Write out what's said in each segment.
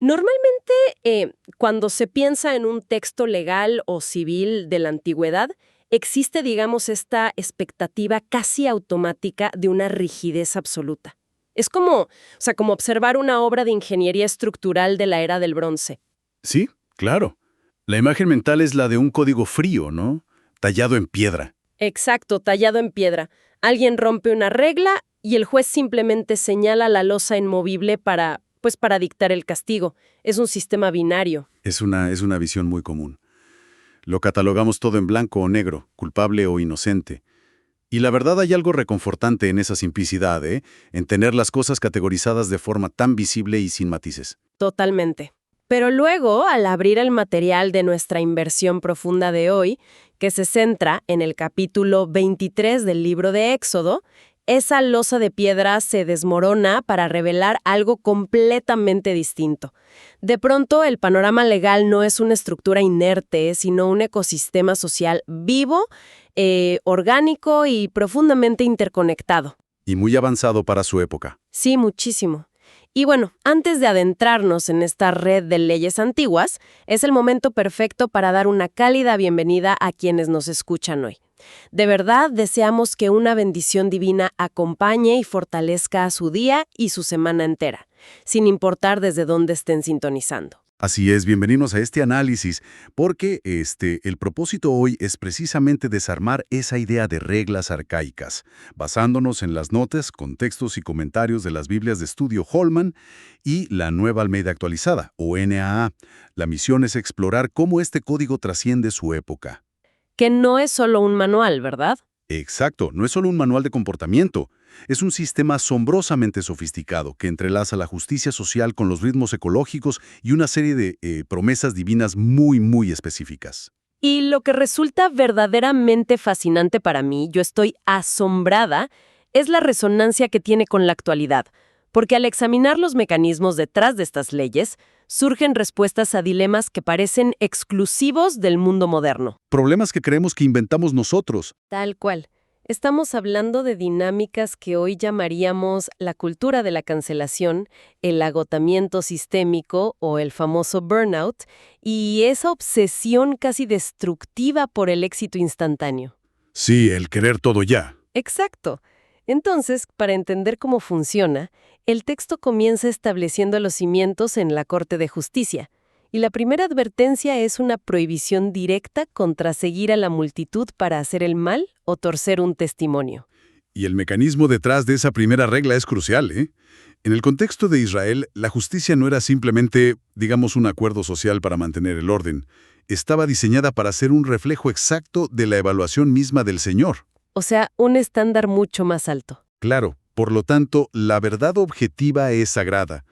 Normalmente, cuando se piensa en un texto legal o civil de la antigüedad, existe, digamos, esta expectativa casi automática de una rigidez absoluta. Es como observar una obra de ingeniería estructural de la era del bronce. Sí, claro. La imagen mental es la de un código frío, ¿no? Tallado en piedra. Exacto, tallado en piedra. Alguien rompe una regla y el juez simplemente señala la losa inmovible para dictar el castigo. Es un sistema binario. Es una visión muy común. Lo catalogamos todo en blanco o negro, culpable o inocente. Y la verdad hay algo reconfortante en esa simplicidad, ¿eh? En tener las cosas categorizadas de forma tan visible y sin matices. Totalmente. Pero luego, al abrir el material de nuestra inversión profunda de hoy, que se centra en el capítulo 23 del libro de Éxodo, esa losa de piedra se desmorona para revelar algo completamente distinto. De pronto, el panorama legal no es una estructura inerte, sino un ecosistema social vivo, orgánico y profundamente interconectado. Y muy avanzado para su época. Sí, muchísimo. Y bueno, antes de adentrarnos en esta red de leyes antiguas, es el momento perfecto para dar una cálida bienvenida a quienes nos escuchan hoy. De verdad, deseamos que una bendición divina acompañe y fortalezca a su día y su semana entera, sin importar desde dónde estén sintonizando. Así es, bienvenidos a este análisis, porque el propósito hoy es precisamente desarmar esa idea de reglas arcaicas, basándonos en las notas, contextos y comentarios de las Biblias de estudio Holman y la Nueva Almeida Actualizada, o NAA. La misión es explorar cómo este código trasciende su época. Que no es solo un manual, ¿verdad? Exacto, no es solo un manual de comportamiento, es un sistema asombrosamente sofisticado que entrelaza la justicia social con los ritmos ecológicos y una serie de promesas divinas muy, muy específicas. Y lo que resulta verdaderamente fascinante para mí, yo estoy asombrada, es la resonancia que tiene con la actualidad, porque al examinar los mecanismos detrás de estas leyes, surgen respuestas a dilemas que parecen exclusivos del mundo moderno. Problemas que creemos que inventamos nosotros. Tal cual. Estamos hablando de dinámicas que hoy llamaríamos la cultura de la cancelación, el agotamiento sistémico o el famoso burnout, y esa obsesión casi destructiva por el éxito instantáneo. Sí, el querer todo ya. Exacto. Entonces, para entender cómo funciona, el texto comienza estableciendo los cimientos en la Corte de Justicia, y la primera advertencia es una prohibición directa contra seguir a la multitud para hacer el mal o torcer un testimonio. Y el mecanismo detrás de esa primera regla es crucial, ¿eh? En el contexto de Israel, la justicia no era simplemente, digamos, un acuerdo social para mantener el orden. Estaba diseñada para ser un reflejo exacto de la evaluación misma del Señor. O sea, un estándar mucho más alto. Claro, por lo tanto, la verdad objetiva es sagrada.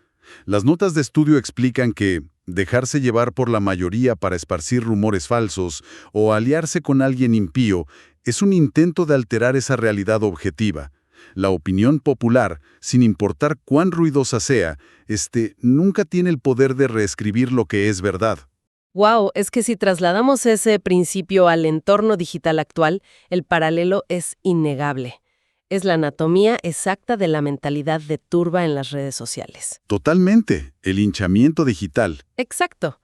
Las notas de estudio explican que dejarse llevar por la mayoría para esparcir rumores falsos o aliarse con alguien impío es un intento de alterar esa realidad objetiva. La opinión popular, sin importar cuán ruidosa sea, nunca tiene el poder de reescribir lo que es verdad. Wow, es que si trasladamos ese principio al entorno digital actual, el paralelo es innegable. Es la anatomía exacta de la mentalidad de turba en las redes sociales. Totalmente, el hinchamiento digital. Exacto.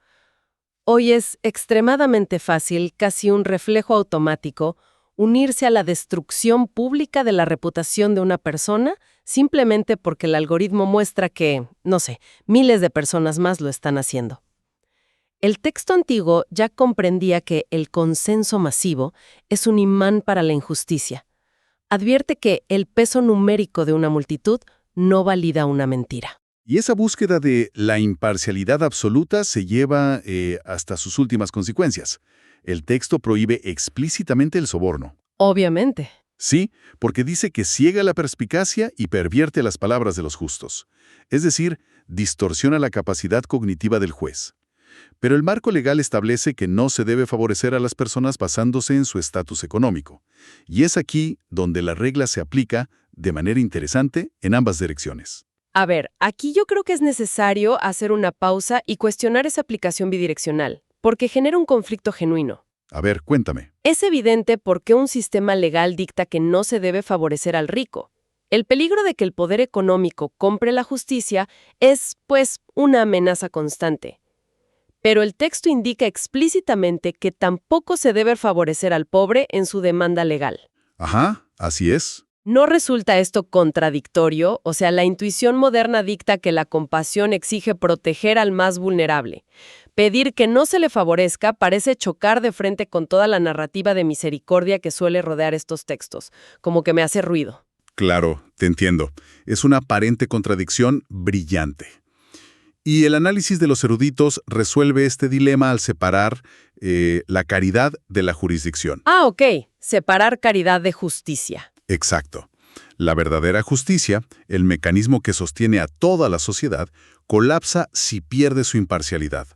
Hoy es extremadamente fácil, casi un reflejo automático, unirse a la destrucción pública de la reputación de una persona simplemente porque el algoritmo muestra que, no sé, miles de personas más lo están haciendo. El texto antiguo ya comprendía que el consenso masivo es un imán para la injusticia. Advierte que el peso numérico de una multitud no valida una mentira. Y esa búsqueda de la imparcialidad absoluta se lleva hasta sus últimas consecuencias. El texto prohíbe explícitamente el soborno. Obviamente. Sí, porque dice que ciega la perspicacia y pervierte las palabras de los justos. Es decir, distorsiona la capacidad cognitiva del juez. Pero el marco legal establece que no se debe favorecer a las personas basándose en su estatus económico. Y es aquí donde la regla se aplica, de manera interesante, en ambas direcciones. A ver, aquí yo creo que es necesario hacer una pausa y cuestionar esa aplicación bidireccional, porque genera un conflicto genuino. A ver, cuéntame. Es evidente por qué un sistema legal dicta que no se debe favorecer al rico. El peligro de que el poder económico compre la justicia es, pues, una amenaza constante. Pero el texto indica explícitamente que tampoco se debe favorecer al pobre en su demanda legal. Ajá, así es. ¿No resulta esto contradictorio? O sea, la intuición moderna dicta que la compasión exige proteger al más vulnerable. Pedir que no se le favorezca parece chocar de frente con toda la narrativa de misericordia que suele rodear estos textos, como que me hace ruido. Claro, te entiendo. Es una aparente contradicción brillante. Y el análisis de los eruditos resuelve este dilema al separar la caridad de la jurisdicción. Ah, ok. Separar caridad de justicia. Exacto. La verdadera justicia, el mecanismo que sostiene a toda la sociedad, colapsa si pierde su imparcialidad.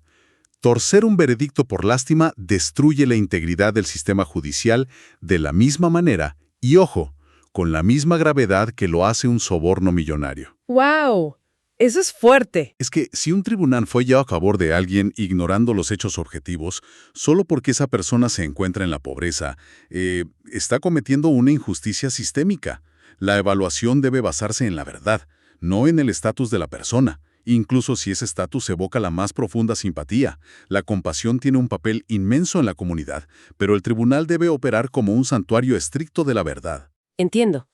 Torcer un veredicto por lástima destruye la integridad del sistema judicial de la misma manera y, ojo, con la misma gravedad que lo hace un soborno millonario. ¡Wow! Eso es fuerte. Es que si un tribunal fue ya a favor de alguien ignorando los hechos objetivos, solo porque esa persona se encuentra en la pobreza, está cometiendo una injusticia sistémica. La evaluación debe basarse en la verdad, no en el estatus de la persona. Incluso si ese estatus evoca la más profunda simpatía, la compasión tiene un papel inmenso en la comunidad, pero el tribunal debe operar como un santuario estricto de la verdad. Entiendo.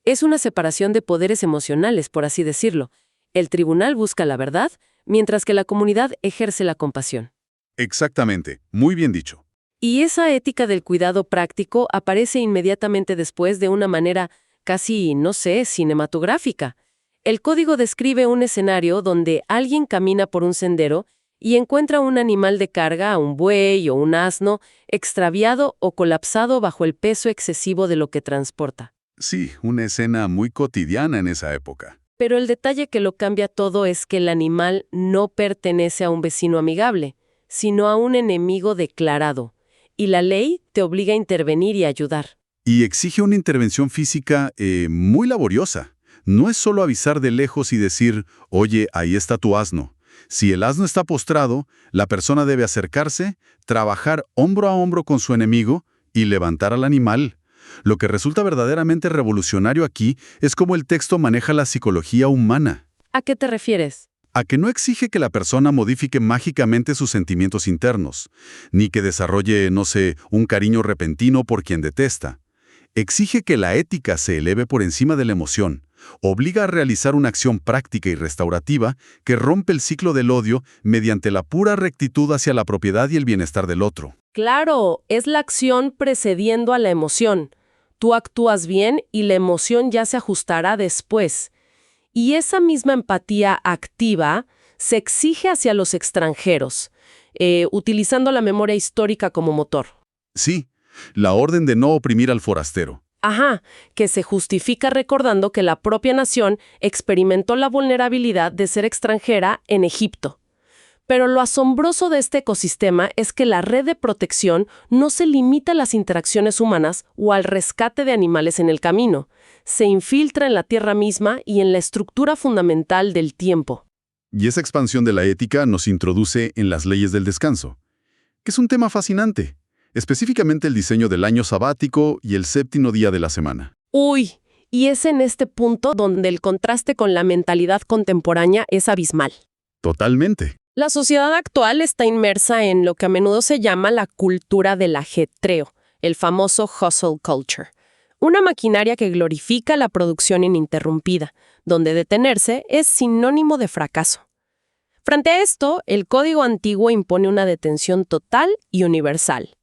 Es una separación de poderes emocionales, por así decirlo. El tribunal busca la verdad, mientras que la comunidad ejerce la compasión. Exactamente, muy bien dicho. Y esa ética del cuidado práctico aparece inmediatamente después de una manera casi, no sé, cinematográfica. El código describe un escenario donde alguien camina por un sendero y encuentra un animal de carga, un buey o un asno, extraviado o colapsado bajo el peso excesivo de lo que transporta. Sí, una escena muy cotidiana en esa época. Pero el detalle que lo cambia todo es que el animal no pertenece a un vecino amigable, sino a un enemigo declarado, y la ley te obliga a intervenir y ayudar. Y exige una intervención física muy laboriosa. No es solo avisar de lejos y decir, oye, ahí está tu asno. Si el asno está postrado, la persona debe acercarse, trabajar hombro a hombro con su enemigo y levantar al animal. Lo que resulta verdaderamente revolucionario aquí es cómo el texto maneja la psicología humana. ¿A qué te refieres? A que no exige que la persona modifique mágicamente sus sentimientos internos, ni que desarrolle, no sé, un cariño repentino por quien detesta. Exige que la ética se eleve por encima de la emoción. Obliga a realizar una acción práctica y restaurativa que rompe el ciclo del odio mediante la pura rectitud hacia la propiedad y el bienestar del otro. Claro, es la acción precediendo a la emoción. Tú actúas bien y la emoción ya se ajustará después. Y esa misma empatía activa se exige hacia los extranjeros, utilizando la memoria histórica como motor. Sí, la orden de no oprimir al forastero. Ajá, que se justifica recordando que la propia nación experimentó la vulnerabilidad de ser extranjera en Egipto. Pero lo asombroso de este ecosistema es que la red de protección no se limita a las interacciones humanas o al rescate de animales en el camino. Se infiltra en la tierra misma y en la estructura fundamental del tiempo. Y esa expansión de la ética nos introduce en las leyes del descanso, que es un tema fascinante, específicamente el diseño del año sabático y el séptimo día de la semana. Uy, y es en este punto donde el contraste con la mentalidad contemporánea es abismal. Totalmente. La sociedad actual está inmersa en lo que a menudo se llama la cultura del ajetreo, el famoso hustle culture. Una maquinaria que glorifica la producción ininterrumpida, donde detenerse es sinónimo de fracaso. Frente a esto, el código antiguo impone una detención total y universal.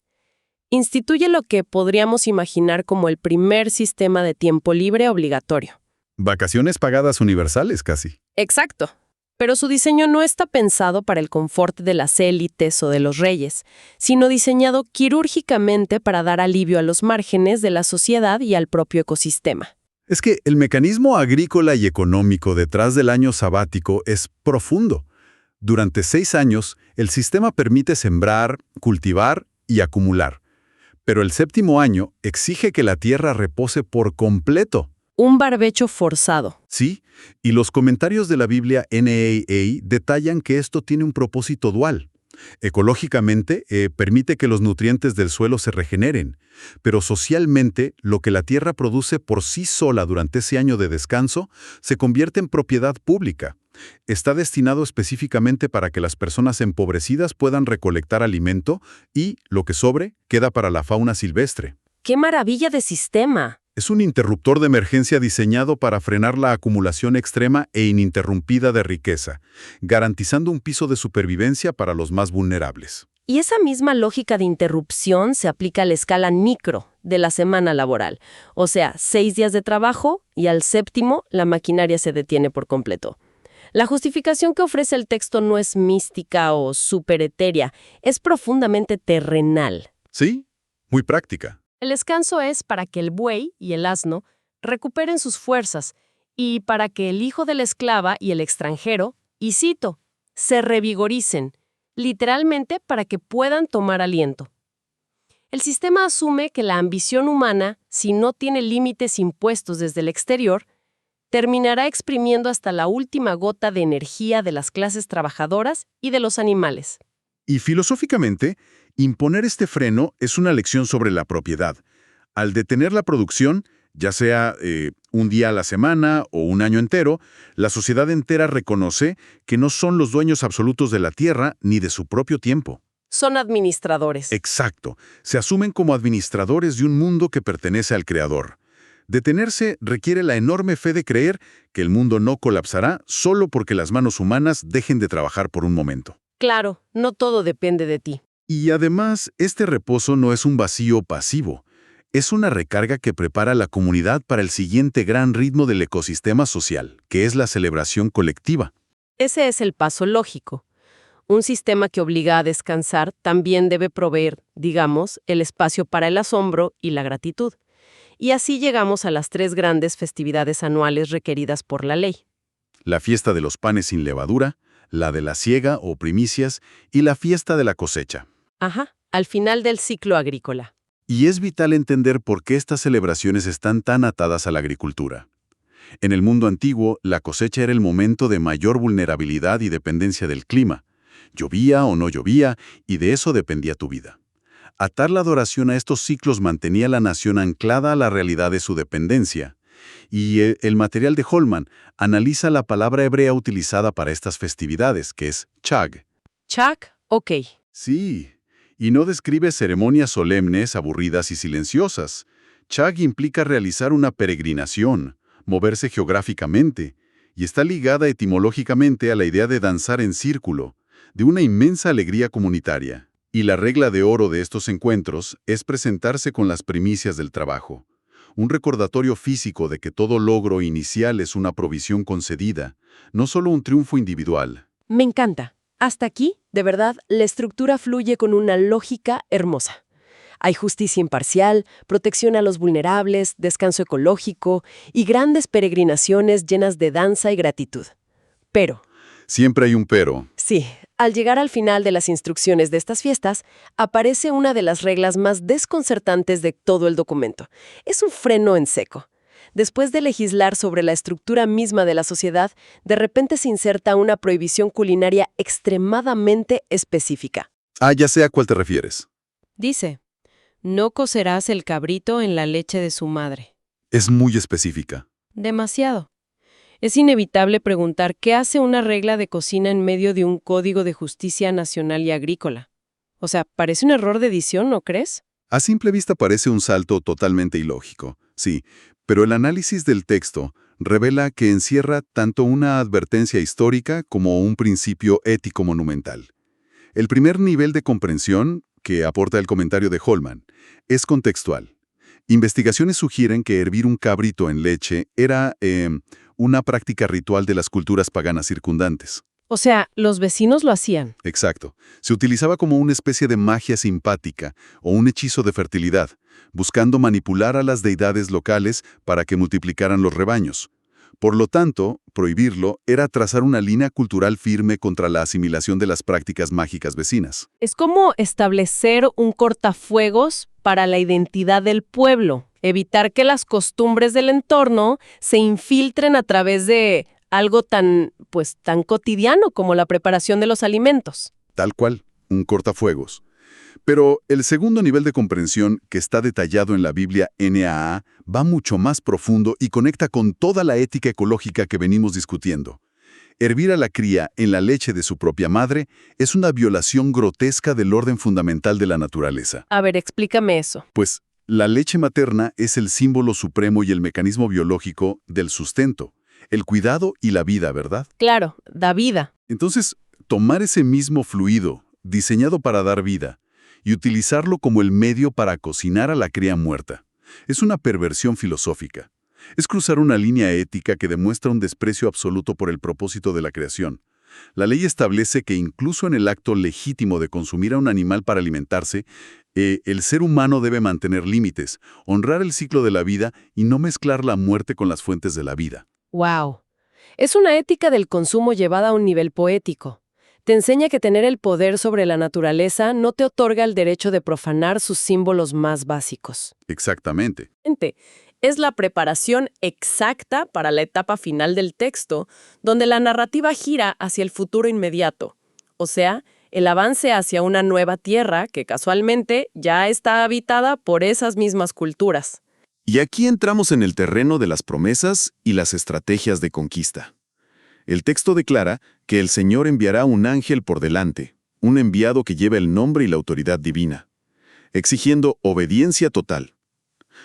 Instituye lo que podríamos imaginar como el primer sistema de tiempo libre obligatorio. Vacaciones pagadas universales casi. Exacto. Pero su diseño no está pensado para el confort de las élites o de los reyes, sino diseñado quirúrgicamente para dar alivio a los márgenes de la sociedad y al propio ecosistema. Es que el mecanismo agrícola y económico detrás del año sabático es profundo. Durante 6 años, el sistema permite sembrar, cultivar y acumular. Pero el séptimo año exige que la tierra repose por completo. Un barbecho forzado. Sí, y los comentarios de la Biblia NAA detallan que esto tiene un propósito dual. Ecológicamente, permite que los nutrientes del suelo se regeneren, pero socialmente, lo que la tierra produce por sí sola durante ese año de descanso se convierte en propiedad pública. Está destinado específicamente para que las personas empobrecidas puedan recolectar alimento y, lo que sobre, queda para la fauna silvestre. ¡Qué maravilla de sistema! Es un interruptor de emergencia diseñado para frenar la acumulación extrema e ininterrumpida de riqueza, garantizando un piso de supervivencia para los más vulnerables. Y esa misma lógica de interrupción se aplica a la escala micro de la semana laboral. O sea, 6 días de trabajo y al séptimo la maquinaria se detiene por completo. La justificación que ofrece el texto no es mística o superetérea, es profundamente terrenal. ¿Sí? Muy práctica. El descanso es para que el buey y el asno recuperen sus fuerzas y para que el hijo de la esclava y el extranjero, y cito, se revigoricen, literalmente para que puedan tomar aliento. El sistema asume que la ambición humana, si no tiene límites impuestos desde el exterior, terminará exprimiendo hasta la última gota de energía de las clases trabajadoras y de los animales. Y filosóficamente, imponer este freno es una lección sobre la propiedad. Al detener la producción, ya sea un día a la semana o un año entero, la sociedad entera reconoce que no son los dueños absolutos de la tierra ni de su propio tiempo. Son administradores. Exacto. Se asumen como administradores de un mundo que pertenece al Creador. Detenerse requiere la enorme fe de creer que el mundo no colapsará solo porque las manos humanas dejen de trabajar por un momento. Claro, no todo depende de ti. Y además, este reposo no es un vacío pasivo. Es una recarga que prepara a la comunidad para el siguiente gran ritmo del ecosistema social, que es la celebración colectiva. Ese es el paso lógico. Un sistema que obliga a descansar también debe proveer, digamos, el espacio para el asombro y la gratitud. Y así llegamos a las 3 grandes festividades anuales requeridas por la ley. La fiesta de los panes sin levadura, la de la siega o primicias y la fiesta de la cosecha. Ajá, al final del ciclo agrícola. Y es vital entender por qué estas celebraciones están tan atadas a la agricultura. En el mundo antiguo, la cosecha era el momento de mayor vulnerabilidad y dependencia del clima. Llovía o no llovía, y de eso dependía tu vida. Atar la adoración a estos ciclos mantenía a la nación anclada a la realidad de su dependencia. Y el material de Holman analiza la palabra hebrea utilizada para estas festividades, que es chag. Chag, ok. Sí, y no describe ceremonias solemnes, aburridas y silenciosas. Chag implica realizar una peregrinación, moverse geográficamente, y está ligada etimológicamente a la idea de danzar en círculo, de una inmensa alegría comunitaria. Y la regla de oro de estos encuentros es presentarse con las primicias del trabajo. Un recordatorio físico de que todo logro inicial es una provisión concedida, no solo un triunfo individual. Me encanta. Hasta aquí, de verdad, la estructura fluye con una lógica hermosa. Hay justicia imparcial, protección a los vulnerables, descanso ecológico y grandes peregrinaciones llenas de danza y gratitud. Pero, Siempre hay un pero. sí, al llegar al final de las instrucciones de estas fiestas, aparece una de las reglas más desconcertantes de todo el documento. Es un freno en seco. Después de legislar sobre la estructura misma de la sociedad, de repente se inserta una prohibición culinaria extremadamente específica. Ya sé a cuál te refieres. Dice, no cocerás el cabrito en la leche de su madre. Es muy específica. Demasiado. Es inevitable preguntar qué hace una regla de cocina en medio de un código de justicia nacional y agrícola. O sea, parece un error de edición, ¿no crees? A simple vista parece un salto totalmente ilógico, sí, pero el análisis del texto revela que encierra tanto una advertencia histórica como un principio ético monumental. El primer nivel de comprensión, que aporta el comentario de Holman, es contextual. Investigaciones sugieren que hervir un cabrito en leche era una práctica ritual de las culturas paganas circundantes. O sea, los vecinos lo hacían. Exacto. Se utilizaba como una especie de magia simpática o un hechizo de fertilidad, buscando manipular a las deidades locales para que multiplicaran los rebaños. Por lo tanto, prohibirlo era trazar una línea cultural firme contra la asimilación de las prácticas mágicas vecinas. Es como establecer un cortafuegos para la identidad del pueblo, evitar que las costumbres del entorno se infiltren a través de algo tan cotidiano como la preparación de los alimentos. Tal cual. un cortafuegos. Pero el segundo nivel de comprensión, que está detallado en la Biblia NAA, va mucho más profundo y conecta con toda la ética ecológica que venimos discutiendo. Hervir a la cría en la leche de su propia madre es una violación grotesca del orden fundamental de la naturaleza. A ver, explícame eso. Pues la leche materna es el símbolo supremo y el mecanismo biológico del sustento, el cuidado y la vida, ¿verdad? Claro, da vida. Entonces, tomar ese mismo fluido, diseñado para dar vida, y utilizarlo como el medio para cocinar a la cría muerta, es una perversión filosófica. Es cruzar una línea ética que demuestra un desprecio absoluto por el propósito de la creación. La ley establece que incluso en el acto legítimo de consumir a un animal para alimentarse, el ser humano debe mantener límites, honrar el ciclo de la vida y no mezclar la muerte con las fuentes de la vida. ¡Wow! Es una ética del consumo llevada a un nivel poético. Te enseña que tener el poder sobre la naturaleza no te otorga el derecho de profanar sus símbolos más básicos. Exactamente. Es la preparación exacta para la etapa final del texto, donde la narrativa gira hacia el futuro inmediato, o sea, el avance hacia una nueva tierra que casualmente ya está habitada por esas mismas culturas. Y aquí entramos en el terreno de las promesas y las estrategias de conquista. El texto declara que el Señor enviará un ángel por delante, un enviado que lleva el nombre y la autoridad divina, exigiendo obediencia total.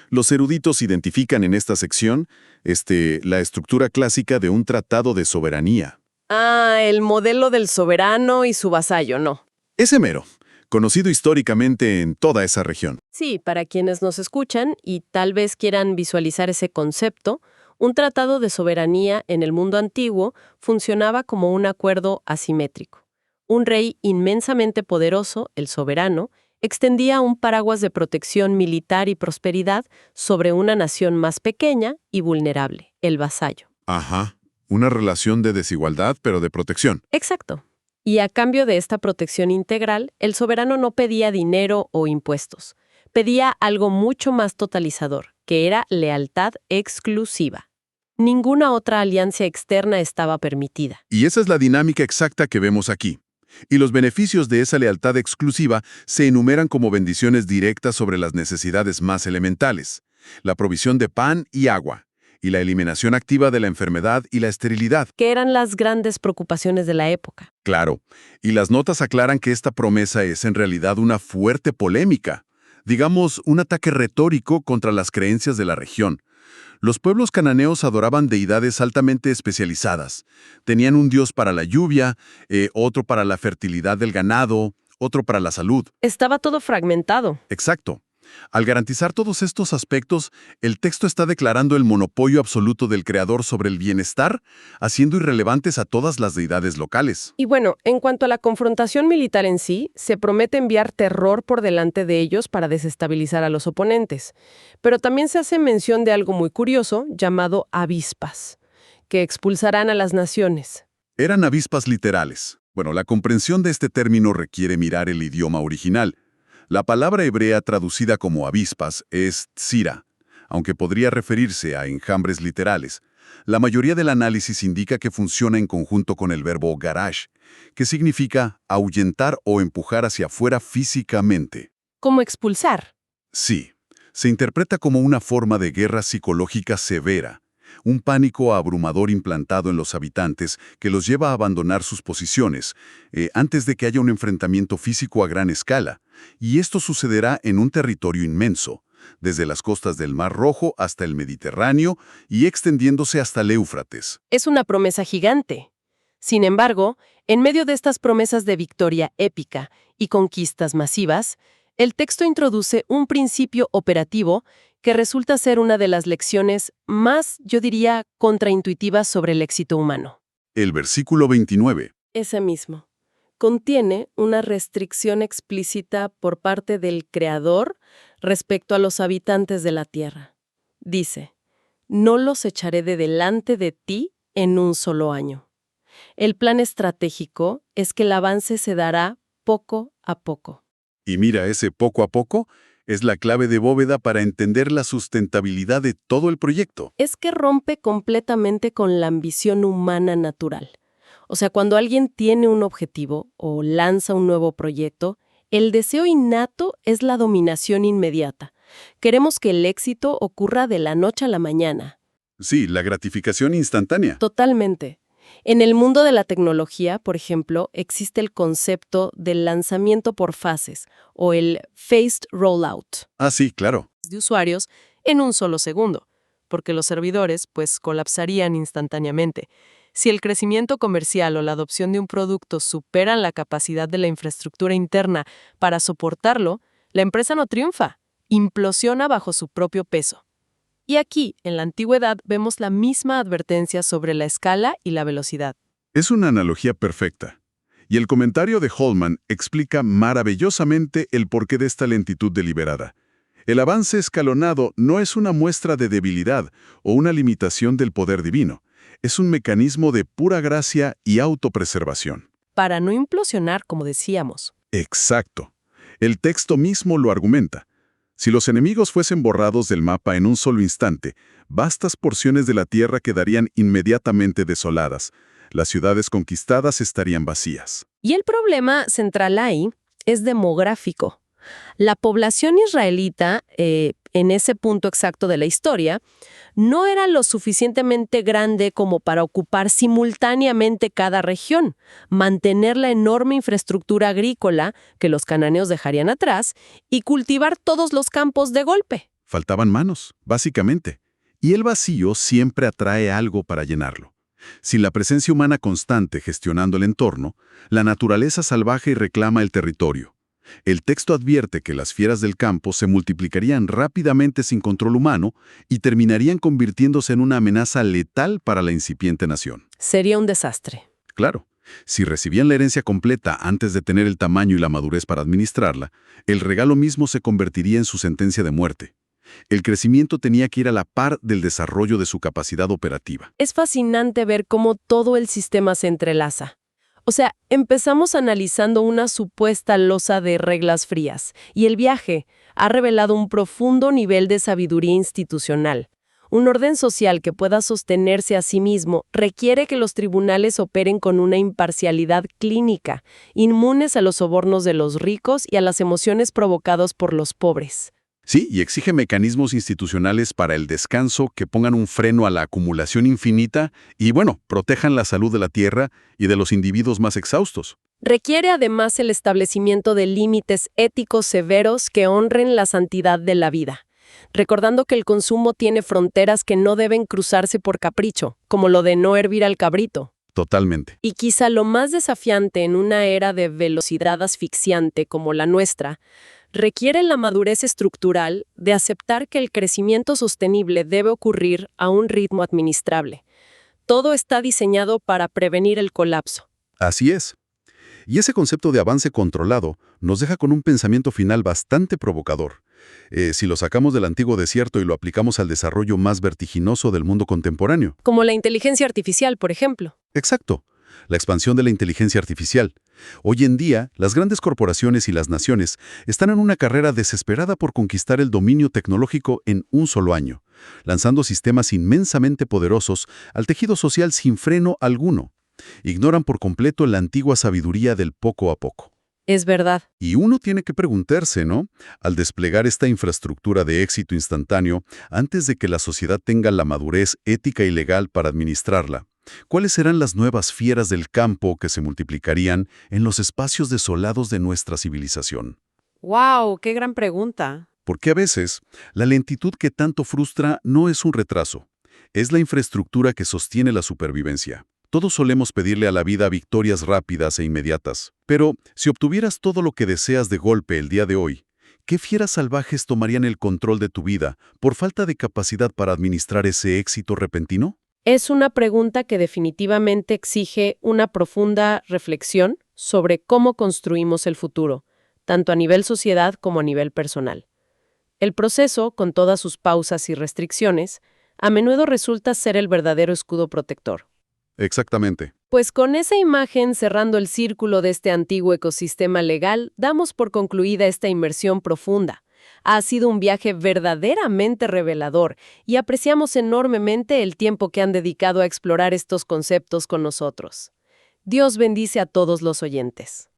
Los eruditos identifican en esta sección la estructura clásica de un tratado de soberanía. Ah, el modelo del soberano y su vasallo, ¿no? Ese mero, conocido históricamente en toda esa región. Sí, para quienes nos escuchan y tal vez quieran visualizar ese concepto, un tratado de soberanía en el mundo antiguo funcionaba como un acuerdo asimétrico. Un rey inmensamente poderoso, el soberano, extendía un paraguas de protección militar y prosperidad sobre una nación más pequeña y vulnerable, el vasallo. Ajá, una relación de desigualdad, pero de protección. Exacto. Y a cambio de esta protección integral, el soberano no pedía dinero o impuestos. Pedía algo mucho más totalizador, que era lealtad exclusiva. Ninguna otra alianza externa estaba permitida. Y esa es la dinámica exacta que vemos aquí. Y los beneficios de esa lealtad exclusiva se enumeran como bendiciones directas sobre las necesidades más elementales, la provisión de pan y agua, y la eliminación activa de la enfermedad y la esterilidad. Que eran las grandes preocupaciones de la época. Claro, y las notas aclaran que esta promesa es en realidad una fuerte polémica, digamos, un ataque retórico contra las creencias de la región. Los pueblos cananeos adoraban deidades altamente especializadas. Tenían un dios para la lluvia, otro para la fertilidad del ganado, otro para la salud. Estaba todo fragmentado. Exacto. Al garantizar todos estos aspectos, el texto está declarando el monopolio absoluto del creador sobre el bienestar, haciendo irrelevantes a todas las deidades locales. Y bueno, en cuanto a la confrontación militar en sí, se promete enviar terror por delante de ellos para desestabilizar a los oponentes. Pero también se hace mención de algo muy curioso, llamado avispas, que expulsarán a las naciones. Eran avispas literales. Bueno, la comprensión de este término requiere mirar el idioma original. La palabra hebrea traducida como avispas es tsira, aunque podría referirse a enjambres literales. La mayoría del análisis indica que funciona en conjunto con el verbo garash, que significa ahuyentar o empujar hacia afuera físicamente. ¿Cómo expulsar? Sí, se interpreta como una forma de guerra psicológica severa, un pánico abrumador implantado en los habitantes que los lleva a abandonar sus posiciones antes de que haya un enfrentamiento físico a gran escala, y esto sucederá en un territorio inmenso, desde las costas del Mar Rojo hasta el Mediterráneo y extendiéndose hasta el Éufrates. Es una promesa gigante. Sin embargo, en medio de estas promesas de victoria épica y conquistas masivas, el texto introduce un principio operativo que resulta ser una de las lecciones más, yo diría, contraintuitivas sobre el éxito humano. El versículo 29. Ese mismo. Contiene una restricción explícita por parte del Creador respecto a los habitantes de la tierra. Dice, no los echaré de delante de ti en un solo año. El plan estratégico es que el avance se dará poco a poco. Y mira, ese poco a poco es la clave de bóveda para entender la sustentabilidad de todo el proyecto. Es que rompe completamente con la ambición humana natural. O sea, cuando alguien tiene un objetivo o lanza un nuevo proyecto, el deseo innato es la dominación inmediata. Queremos que el éxito ocurra de la noche a la mañana. Sí, la gratificación instantánea. Totalmente. En el mundo de la tecnología, por ejemplo, existe el concepto del lanzamiento por fases o el phased rollout Ah, sí, claro. de usuarios en un solo segundo, porque los servidores pues colapsarían instantáneamente. Si el crecimiento comercial o la adopción de un producto superan la capacidad de la infraestructura interna para soportarlo, la empresa no triunfa, implosiona bajo su propio peso. Y aquí, en la antigüedad, vemos la misma advertencia sobre la escala y la velocidad. Es una analogía perfecta. Y el comentario de Holman explica maravillosamente el porqué de esta lentitud deliberada. El avance escalonado no es una muestra de debilidad o una limitación del poder divino. Es un mecanismo de pura gracia y autopreservación. Para no implosionar, como decíamos. Exacto. El texto mismo lo argumenta. Si los enemigos fuesen borrados del mapa en un solo instante, vastas porciones de la tierra quedarían inmediatamente desoladas. Las ciudades conquistadas estarían vacías. Y el problema central ahí es demográfico. La población israelita, en ese punto exacto de la historia, no era lo suficientemente grande como para ocupar simultáneamente cada región, mantener la enorme infraestructura agrícola que los cananeos dejarían atrás y cultivar todos los campos de golpe. Faltaban manos, básicamente. Y el vacío siempre atrae algo para llenarlo. Sin la presencia humana constante gestionando el entorno, la naturaleza salvaje reclama el territorio. El texto advierte que las fieras del campo se multiplicarían rápidamente sin control humano y terminarían convirtiéndose en una amenaza letal para la incipiente nación. Sería un desastre. Claro, si recibían la herencia completa antes de tener el tamaño y la madurez para administrarla, el regalo mismo se convertiría en su sentencia de muerte. El crecimiento tenía que ir a la par del desarrollo de su capacidad operativa. Es fascinante ver cómo todo el sistema se entrelaza. O sea, empezamos analizando una supuesta losa de reglas frías, y el viaje ha revelado un profundo nivel de sabiduría institucional. Un orden social que pueda sostenerse a sí mismo requiere que los tribunales operen con una imparcialidad clínica, inmunes a los sobornos de los ricos y a las emociones provocadas por los pobres. Sí, y exige mecanismos institucionales para el descanso que pongan un freno a la acumulación infinita y, protejan la salud de la tierra y de los individuos más exhaustos. Requiere además el establecimiento de límites éticos severos que honren la santidad de la vida, recordando que el consumo tiene fronteras que no deben cruzarse por capricho, como lo de no hervir al cabrito. Totalmente. Y quizá lo más desafiante en una era de velocidad asfixiante como la nuestra, requiere la madurez estructural de aceptar que el crecimiento sostenible debe ocurrir a un ritmo administrable. Todo está diseñado para prevenir el colapso. Así es. Y ese concepto de avance controlado nos deja con un pensamiento final bastante provocador. Si lo sacamos del antiguo desierto y lo aplicamos al desarrollo más vertiginoso del mundo contemporáneo. Como la inteligencia artificial, por ejemplo. Exacto. La expansión de la inteligencia artificial. Hoy en día, las grandes corporaciones y las naciones están en una carrera desesperada por conquistar el dominio tecnológico en un solo año, lanzando sistemas inmensamente poderosos al tejido social sin freno alguno. Ignoran por completo la antigua sabiduría del poco a poco. Es verdad. Y uno tiene que preguntarse, ¿no? Al desplegar esta infraestructura de éxito instantáneo, antes de que la sociedad tenga la madurez ética y legal para administrarla, ¿cuáles serán las nuevas fieras del campo que se multiplicarían en los espacios desolados de nuestra civilización? ¡Wow! ¡Qué gran pregunta! Porque a veces, la lentitud que tanto frustra no es un retraso, es la infraestructura que sostiene la supervivencia. Todos solemos pedirle a la vida victorias rápidas e inmediatas. Pero, si obtuvieras todo lo que deseas de golpe el día de hoy, ¿qué fieras salvajes tomarían el control de tu vida por falta de capacidad para administrar ese éxito repentino? Es una pregunta que definitivamente exige una profunda reflexión sobre cómo construimos el futuro, tanto a nivel sociedad como a nivel personal. El proceso, con todas sus pausas y restricciones, a menudo resulta ser el verdadero escudo protector. Exactamente. Pues con esa imagen cerrando el círculo de este antiguo ecosistema legal, damos por concluida esta inmersión profunda. Ha sido un viaje verdaderamente revelador y apreciamos enormemente el tiempo que han dedicado a explorar estos conceptos con nosotros. Dios bendice a todos los oyentes.